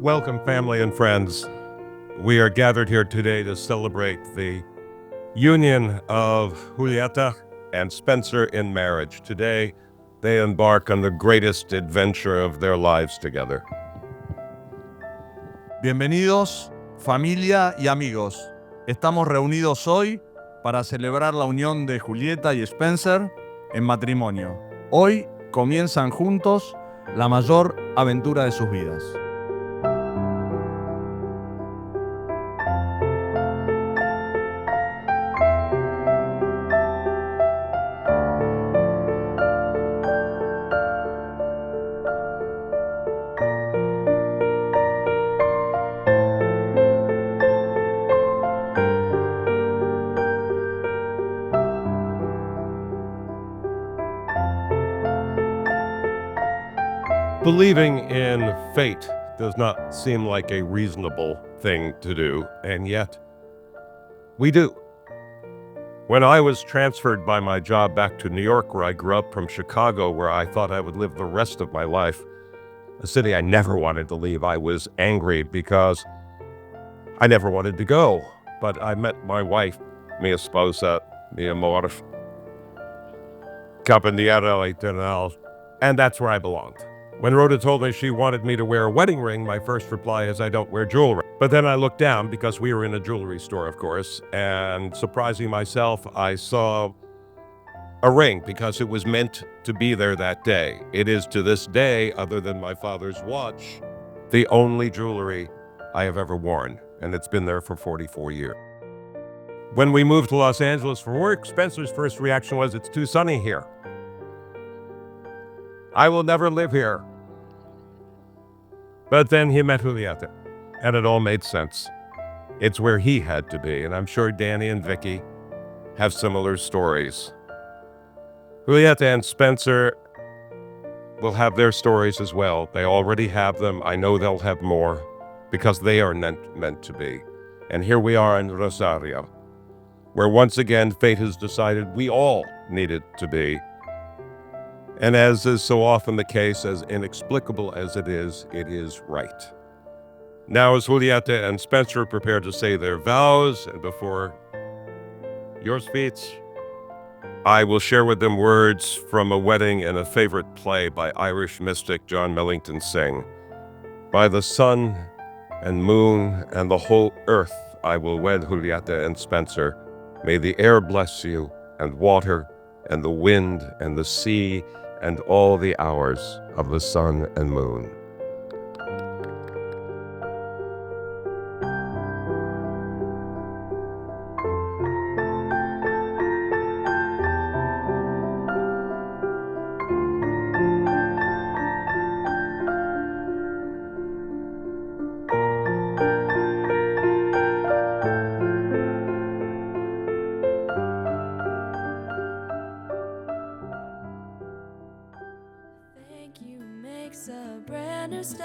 Welcome, family and friends. We are gathered here today to celebrate the union of Julieta and Spencer in marriage. Today, they embark on the greatest adventure of their lives together. Bienvenidos, familia y amigos. Estamos reunidos hoy para celebrar la unión de Julieta y Spencer en matrimonio. Hoy comienzan juntos la mayor aventura de sus vidas. Believing in fate does not seem like a reasonable thing to do, and yet we do. When I was transferred by my job back to New York, where I grew up, from Chicago, where I thought I would live the rest of my life, a city I never wanted to leave, I was angry because I never wanted to go. But I met my wife, mi esposa, mi amor, compañera eternal, and that's where I belonged. When Rhoda told me she wanted me to wear a wedding ring, my first reply is I don't wear jewelry. But then I looked down, because we were in a jewelry store, of course, and surprising myself, I saw a ring because it was meant to be there that day. It is to this day, other than my father's watch, the only jewelry I have ever worn, and it's been there for 44 years. When we moved to Los Angeles for work, Spencer's first reaction was, it's too sunny here. I will never live here. But then he met Julieta, and it all made sense. It's where he had to be, and I'm sure Danny and Vicky have similar stories. Julieta and Spencer will have their stories as well. They already have them. I know they'll have more, because they are meant to be. And here we are in Rosario, where once again fate has decided we all needed to be. And as is so often the case, as inexplicable as it is right. Now, as Julieta and Spencer prepare to say their vows, and before your speech, I will share with them words from a wedding and a favorite play by Irish mystic John Millington Synge. By the sun and moon and the whole earth I will wed Julieta and Spencer. May the air bless you, and water, and the wind, and the sea, and all the hours of the sun and moon. A brand new start.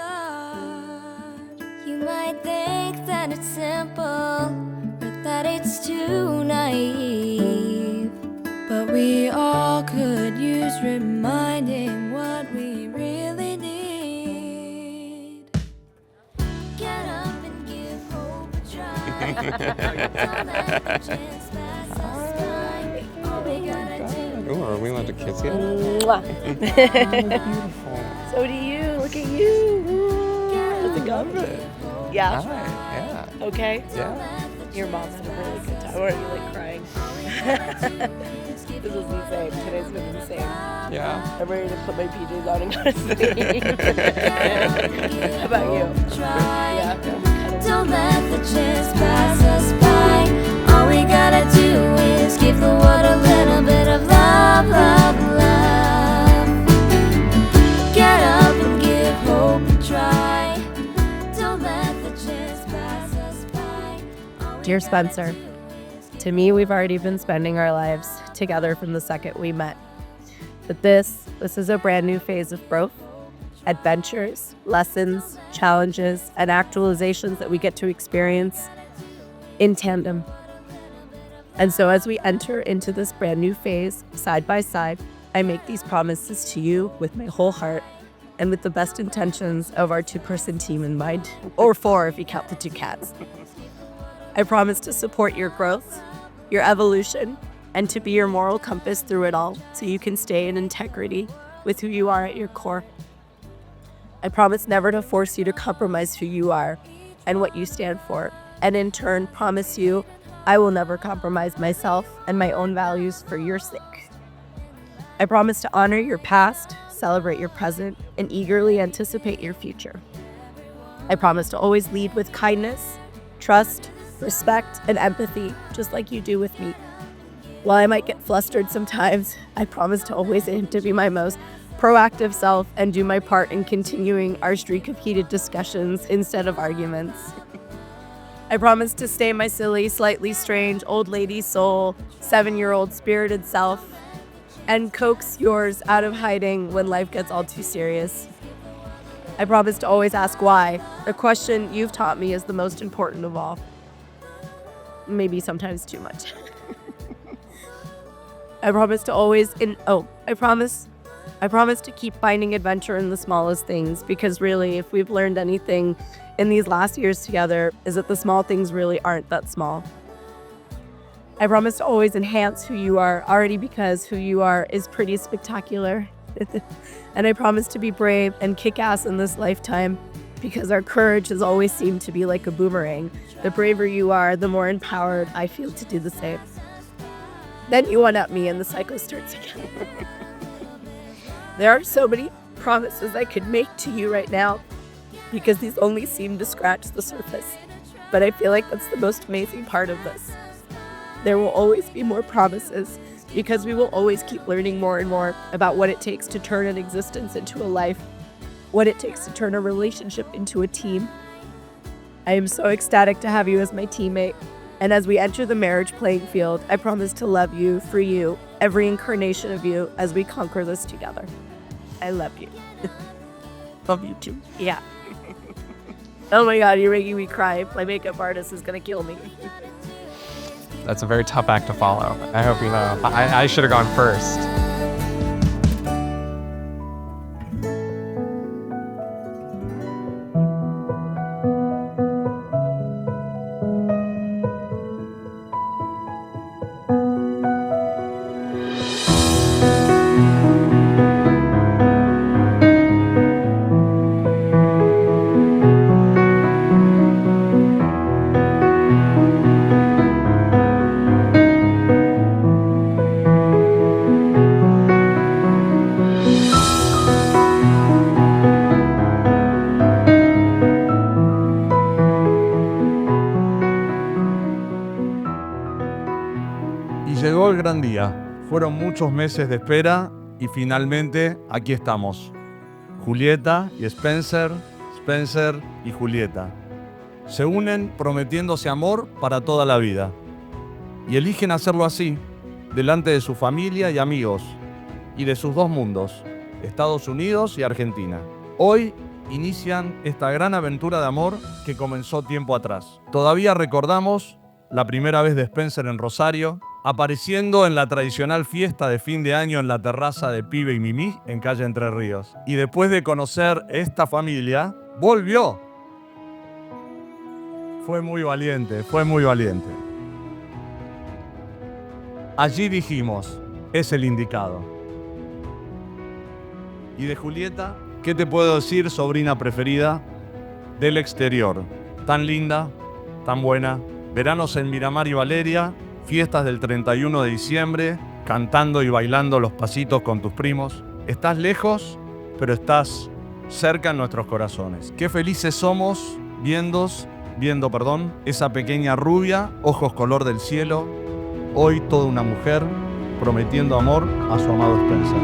You might think that it's simple, or that it's too naive, but we all could use reminding what we really need. Get up and give hope a try. Don't let the chance pass us by. All we gotta do. Ooh, are we allowed to kiss yet? Mwah. So do you. Look at you. How's it going? Yeah? Hi, yeah. Okay? Yeah. Your mom had a really good time. Or are you like crying? This was insane. Today's been insane. Yeah. I'm ready to put my PJs on and go to sleep. How about you? Yeah. Don't let the chance pass us by. All we gotta do is give the world a little bit of love, love, love. Get up and give hope a try. Don't let the chance pass us by. Dear Spencer, to me, we've already been spending our lives together from the second we met. But this is a brand new phase of growth, adventures, lessons, challenges, and actualizations that we get to experience in tandem. And so as we enter into this brand new phase, side by side, I make these promises to you with my whole heart and with the best intentions of our 2-person team in mind, or 4 if you count the 2 cats. I promise to support your growth, your evolution, and to be your moral compass through it all so you can stay in integrity with who you are at your core. I promise never to force you to compromise who you are and what you stand for, and in turn promise you I will never compromise myself and my own values for your sake. I promise to honor your past, celebrate your present, and eagerly anticipate your future. I promise to always lead with kindness, trust, respect, and empathy, just like you do with me. While I might get flustered sometimes, I promise to always aim to be my most proactive self and do my part in continuing our streak of heated discussions instead of arguments. I promise to stay my silly, slightly strange, old lady soul, 7-year-old spirited self, and coax yours out of hiding when life gets all too serious. I promise to always ask why. A question you've taught me is the most important of all. Maybe sometimes too much. I promise to always I promise to keep finding adventure in the smallest things, because really, if we've learned anything in these last years together, is that the small things really aren't that small. I promise to always enhance who you are already, because who you are is pretty spectacular. And I promise to be brave and kick ass in this lifetime, because our courage has always seemed to be like a boomerang. The braver you are, the more empowered I feel to do the same. Then you one up me and the cycle starts again. There are so many promises I could make to you right now, because these only seem to scratch the surface. But I feel like that's the most amazing part of this. There will always be more promises, because we will always keep learning more and more about what it takes to turn an existence into a life, what it takes to turn a relationship into a team. I am so ecstatic to have you as my teammate, and as we enter the marriage playing field, I promise to love you, for you, every incarnation of you, as we conquer this together. I love you. Love you too. Yeah. Oh my God, you're making me cry. My makeup artist is gonna kill me. That's a very tough act to follow. I hope you know. I should have gone first. Y llegó el gran día. Fueron muchos meses de espera y finalmente aquí estamos. Julieta y Spencer, Spencer y Julieta. Se unen prometiéndose amor para toda la vida. Y eligen hacerlo así, delante de su familia y amigos, y de sus 2 mundos, Estados Unidos y Argentina. Hoy inician esta gran aventura de amor que comenzó tiempo atrás. Todavía recordamos la primera vez de Spencer en Rosario, apareciendo en la tradicional fiesta de fin de año en la terraza de Pibe y Mimi en calle Entre Ríos. Y después de conocer esta familia, volvió. Fue muy valiente, fue muy valiente. Allí dijimos, es el indicado. Y de Julieta, ¿qué te puedo decir, sobrina preferida? Del exterior. Tan linda, tan buena. Veranos en Miramar y Valeria, fiestas del 31 de diciembre, cantando y bailando los pasitos con tus primos. Estás lejos, pero estás cerca en nuestros corazones. Qué felices somos viendo, esa pequeña rubia, ojos color del cielo, hoy toda una mujer, prometiendo amor a su amado Spencer.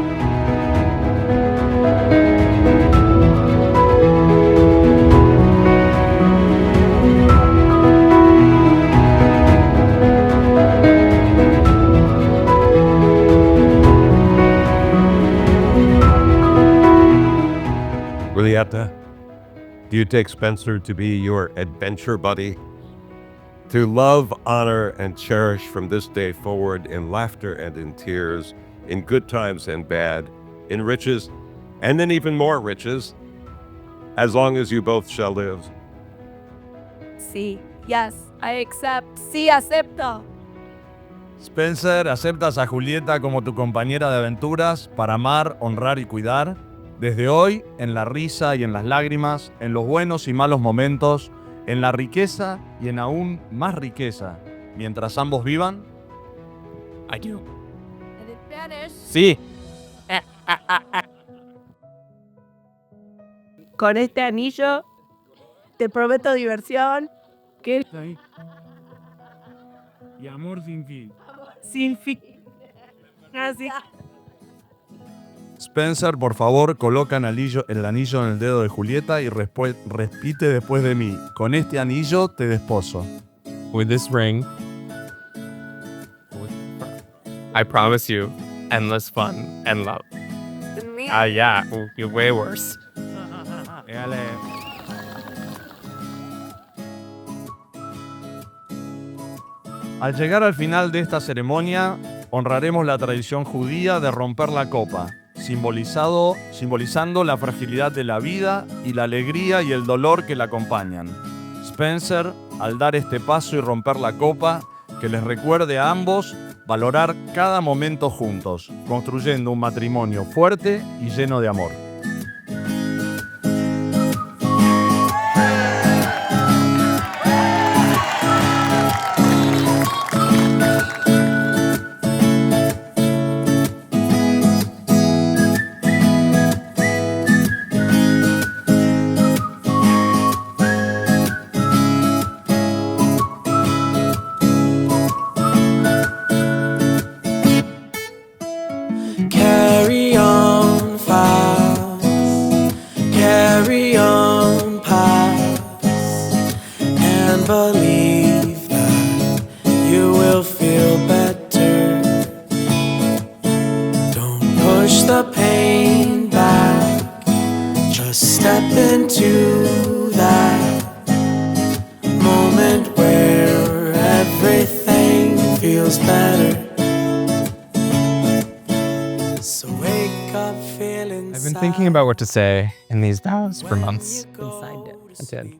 Julieta, do you take Spencer to be your adventure buddy? To love, honor, and cherish from this day forward in laughter and in tears, in good times and bad, in riches and then even more riches, as long as you both shall live. Sí, yes, I accept. Sí, acepto. Spencer, ¿aceptas a Julieta como tu compañera de aventuras para amar, honrar y cuidar? Desde hoy, en la risa y en las lágrimas, en los buenos y malos momentos, en la riqueza y en aún más riqueza, mientras ambos vivan. I do. And in Spanish. Sí. Con este anillo te prometo diversión. Que Y amor sin fin. sin fin. Así. Spencer, por favor, coloca el anillo en el dedo de Julieta y repite después de mí. Con este anillo te desposo. With this ring, I promise you endless fun and love. Yeah, you're way worse. Al llegar al final de esta ceremonia, honraremos la tradición judía de romper la copa, simbolizando la fragilidad de la vida y la alegría y el dolor que la acompañan. Spencer, al dar este paso y romper la copa, que les recuerde a ambos valorar cada momento juntos, construyendo un matrimonio fuerte y lleno de amor. Carry on fast, carry on past, and believe that you will feel better. Don't push the pain back, just step into that moment where everything feels better. So wake up feeling I've been thinking about what to say in these vows for months. And signed it. I did.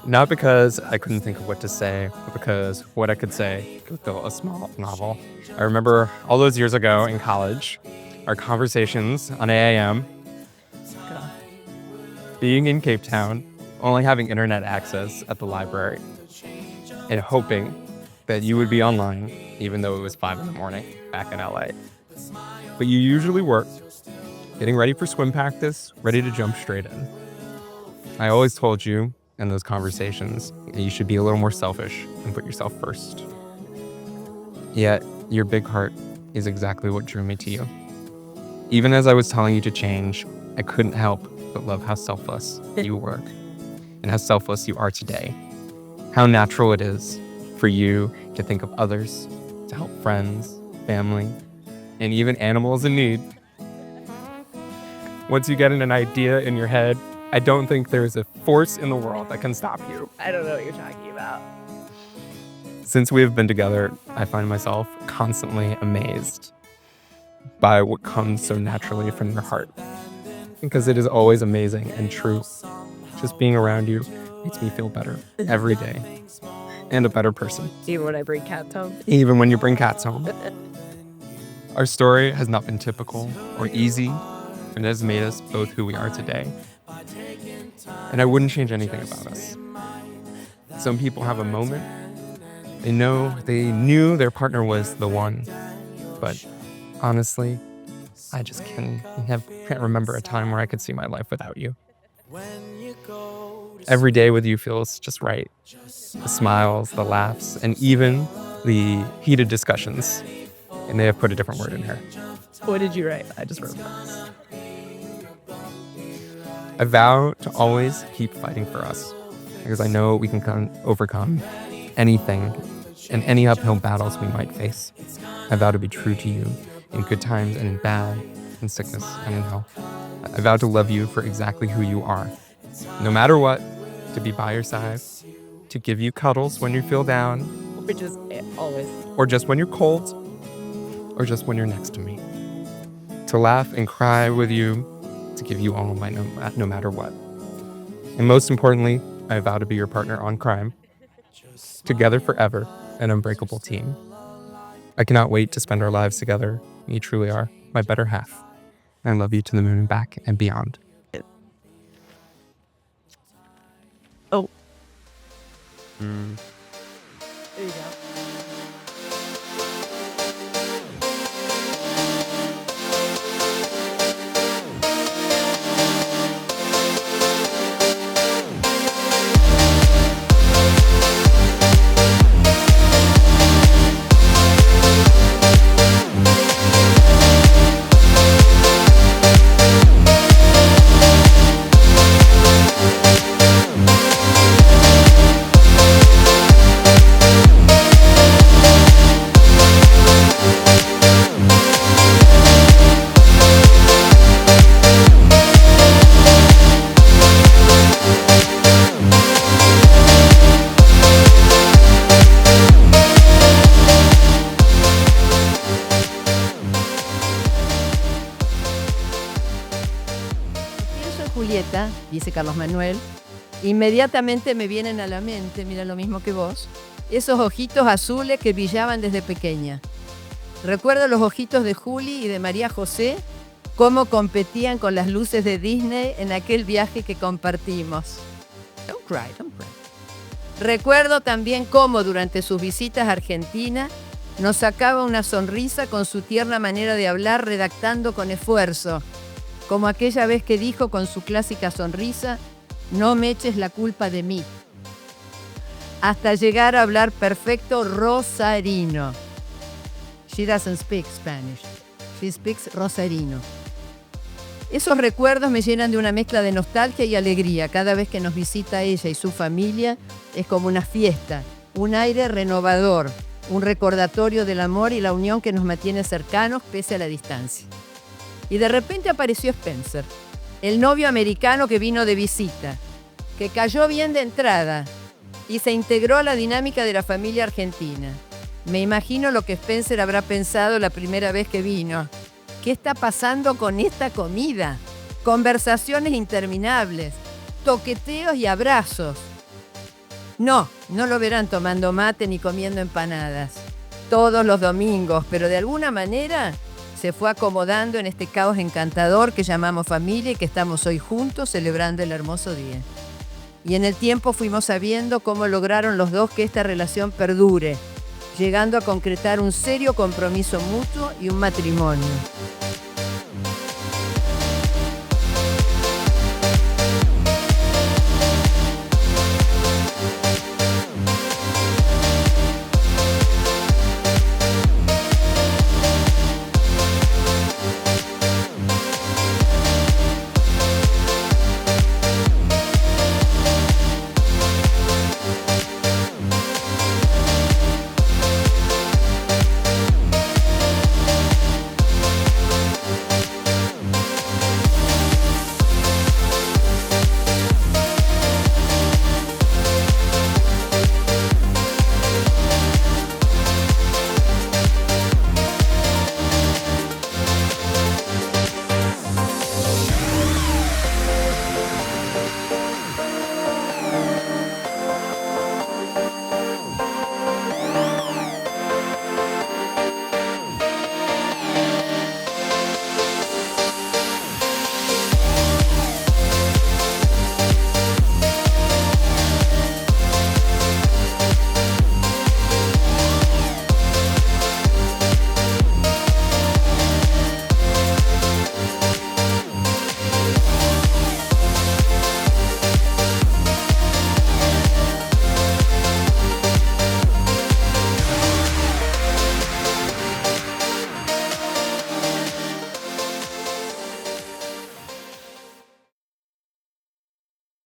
Not because I couldn't think of what to say, but because what I could say could fill a small novel. I remember all those years ago in college, our conversations on AAM, being in Cape Town, only having internet access at the library, and hoping that you would be online, even though it was 5 a.m. back in LA. But you usually work, getting ready for swim practice, ready to jump straight in. I always told you in those conversations that you should be a little more selfish and put yourself first. Yet, your big heart is exactly what drew me to you. Even as I was telling you to change, I couldn't help but love how selfless you were and how selfless you are today. How natural it is for you to think of others, to help friends, family, and even animals in need. Once you get an idea in your head, I don't think there's a force in the world that can stop you. I don't know what you're talking about. Since we have been together, I find myself constantly amazed by what comes so naturally from your heart. Because it is always amazing and true. Just being around you makes me feel better every day. And a better person. Even when I bring cats home. Even when you bring cats home. Our story has not been typical or easy, and it has made us both who we are today. And I wouldn't change anything about us. Some people have a moment. They knew their partner was the one. But honestly, I just can't remember a time where I could see my life without you. Every day with you feels just right. The smiles, the laughs, and even the heated discussions. And they have put a different word in here. What did you write? I just wrote this. I vow to always keep fighting for us, because I know we can overcome anything and any uphill battles we might face. I vow to be true to you in good times and in bad, in sickness and in health. I vow to love you for exactly who you are, no matter what, to be by your side, to give you cuddles when you feel down, Or just always. or just when you're cold, or just when you're next to me. to laugh and cry with you, to give you all of my no matter what. And most importantly, I vow to be your partner on crime, together forever, an unbreakable team. I cannot wait to spend our lives together. You truly are my better half. I love you to the moon and back and beyond. Oh. Mm. There you go. Pienso en Julieta, dice Carlos Manuel, inmediatamente me vienen a la mente, mira lo mismo que vos, esos ojitos azules que brillaban desde pequeña. Recuerdo los ojitos de Juli y de María José, cómo competían con las luces de Disney en aquel viaje que compartimos. Don't cry, don't cry. Recuerdo también cómo durante sus visitas a Argentina nos sacaba una sonrisa con su tierna manera de hablar redactando con esfuerzo, como aquella vez que dijo con su clásica sonrisa, no me eches la culpa de mí, hasta llegar a hablar perfecto rosarino. She doesn't speak Spanish, she speaks rosarino. Esos recuerdos me llenan de una mezcla de nostalgia y alegría. Cada vez que nos visita ella y su familia es como una fiesta, un aire renovador, un recordatorio del amor y la unión que nos mantiene cercanos pese a la distancia. Y de repente apareció Spencer, el novio americano que vino de visita, que cayó bien de entrada y se integró a la dinámica de la familia argentina. Me imagino lo que Spencer habrá pensado la primera vez que vino. ¿Qué está pasando con esta comida? Conversaciones interminables, toqueteos y abrazos. No lo verán tomando mate ni comiendo empanadas. Todos los domingos, pero de alguna manera se fue acomodando en este caos encantador que llamamos familia y que estamos hoy juntos celebrando el hermoso día. Y en el tiempo fuimos sabiendo cómo lograron los dos que esta relación perdure, llegando a concretar un serio compromiso mutuo y un matrimonio.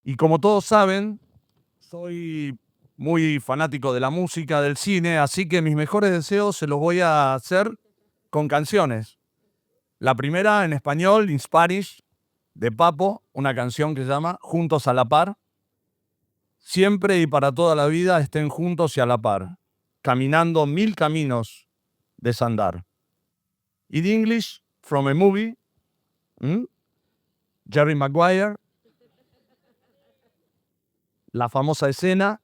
Y como todos saben, soy muy fanático de la música, del cine, así que mis mejores deseos se los voy a hacer con canciones. La primera en español, in Spanish, de Papo, una canción que se llama Juntos a la par. Siempre y para toda la vida estén juntos y a la par, caminando 1000 caminos de Sandar. Y de English, from a movie. Jerry Maguire. La famosa escena,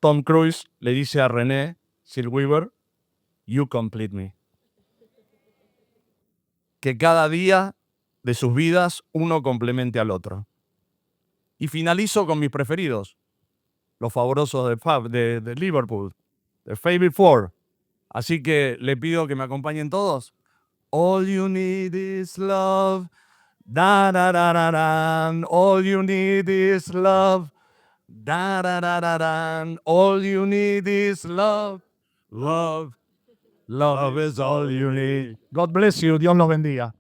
Tom Cruise le dice a René Zellweger, "You complete me". Que cada día de sus vidas uno complemente al otro. Y finalizo con mis preferidos, los favorosos de Liverpool, The Favorite Four. Así que le pido que me acompañen todos. All you need is love. Da da da da da. All you need is love. Da da da da da. All you need is love. Love. Love is all you need. God bless you. Dios los bendiga.